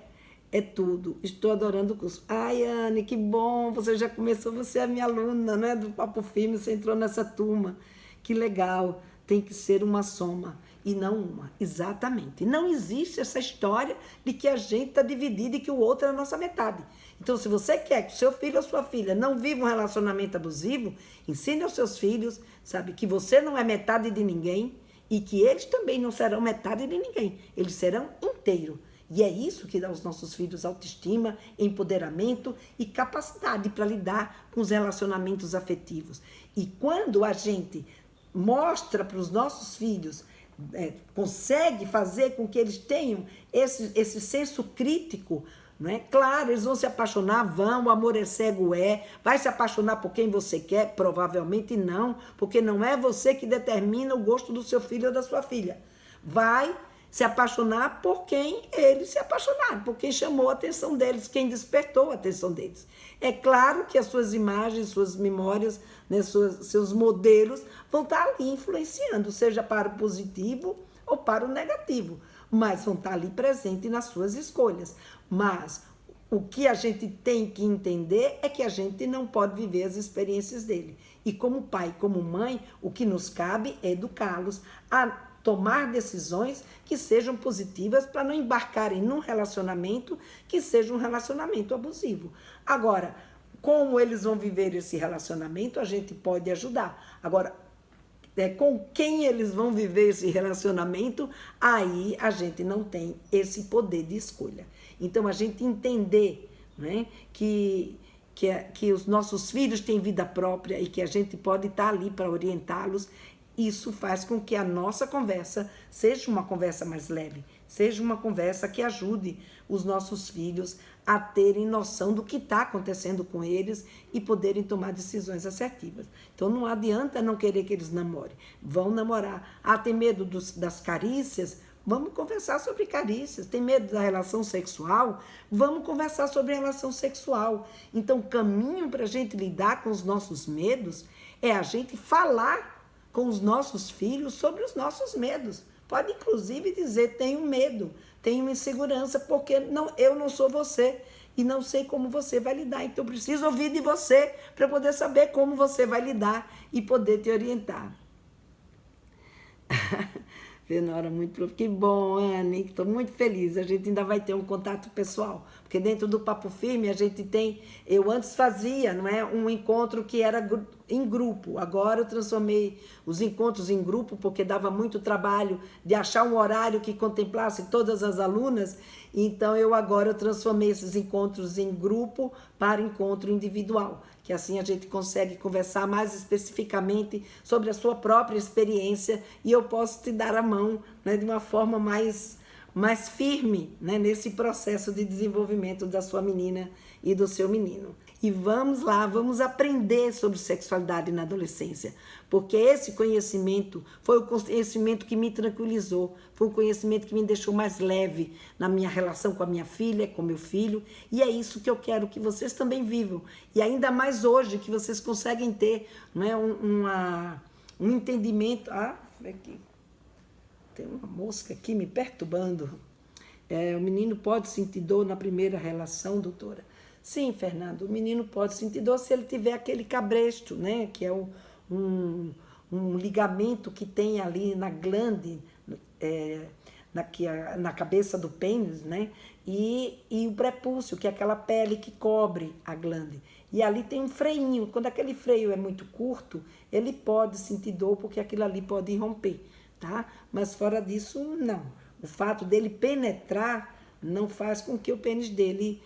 tudo. Estou adorando o curso. Ai, Anne, que bom. Você já começou, você é minha aluna, né? Do Papo Firme, você entrou nessa turma. Que legal. Tem que ser uma soma e não uma. Exatamente. Não existe essa história de que a gente está dividido e que o outro é a nossa metade. Então, se você quer que o seu filho ou sua filha não viva um relacionamento abusivo, ensine aos seus filhos, sabe, que você não é metade de ninguém e que eles também não serão metade de ninguém. Eles serão inteiro. E é isso que dá aos nossos filhos autoestima, empoderamento e capacidade para lidar com os relacionamentos afetivos. E quando a gente mostra para os nossos filhos, consegue fazer com que eles tenham esse senso crítico, né? Claro, eles vão se apaixonar, vão, o amor é cego, vai se apaixonar por quem você quer? Provavelmente não, porque não é você que determina o gosto do seu filho ou da sua filha. Vai se apaixonar por quem eles se apaixonaram, por quem chamou a atenção deles, quem despertou a atenção deles. É claro que as suas imagens, suas memórias, né, seus modelos vão estar ali influenciando, seja para o positivo ou para o negativo, mas vão estar ali presentes nas suas escolhas. Mas o que a gente tem que entender é que a gente não pode viver as experiências dele. E como pai, como mãe, o que nos cabe é educá-los a tomar decisões que sejam positivas para não embarcarem num relacionamento que seja um relacionamento abusivo. Agora, como eles vão viver esse relacionamento, a gente pode ajudar. Agora, com quem eles vão viver esse relacionamento, aí a gente não tem esse poder de escolha. Então, a gente entender, né, que os nossos filhos têm vida própria e que a gente pode estar ali para orientá-los, isso faz com que a nossa conversa seja uma conversa mais leve, seja uma conversa que ajude os nossos filhos a terem noção do que está acontecendo com eles e poderem tomar decisões assertivas. Então, não adianta não querer que eles namorem. Vão namorar. Ah, tem medo das carícias? Vamos conversar sobre carícias. Tem medo da relação sexual? Vamos conversar sobre relação sexual. Então, o caminho para a gente lidar com os nossos medos é a gente falar com os nossos filhos sobre os nossos medos. Pode, inclusive, dizer, tenho medo, tenho insegurança, porque eu não sou você e não sei como você vai lidar. Então, eu preciso ouvir de você para poder saber como você vai lidar e poder te orientar. Venora, muito que bom, Anne, estou muito feliz. A gente ainda vai ter um contato pessoal, Porque dentro do Papo Firme a gente tem, eu antes fazia, não é, um encontro que era em grupo. Agora eu transformei os encontros em grupo porque dava muito trabalho de achar um horário que contemplasse todas as alunas. Então eu transformei esses encontros em grupo para encontro individual, que assim a gente consegue conversar mais especificamente sobre a sua própria experiência e eu posso te dar a mão, né, de uma forma mais firme, né, nesse processo de desenvolvimento da sua menina e do seu menino. E vamos lá, vamos aprender sobre sexualidade na adolescência, porque esse conhecimento foi o conhecimento que me tranquilizou, foi o conhecimento que me deixou mais leve na minha relação com a minha filha, com meu filho, e é isso que eu quero que vocês também vivam. E ainda mais hoje, que vocês conseguem ter, né, um entendimento... aqui. Tem uma mosca aqui me perturbando. O menino pode sentir dor na primeira relação, doutora? Sim, Fernando, o menino pode sentir dor se ele tiver aquele cabresto, né? Que é um ligamento que tem ali na glande, na cabeça do pênis, né? E o prepúcio, que é aquela pele que cobre a glande. E ali tem um freinho. Quando aquele freio é muito curto, ele pode sentir dor porque aquilo ali pode romper. Tá? Mas fora disso, não. O fato dele penetrar não faz com que o pênis dele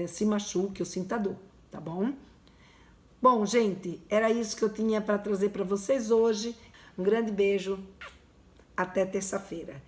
se machuque ou sinta dor, tá bom? Bom, gente, era isso que eu tinha para trazer para vocês hoje. Um grande beijo, até terça-feira.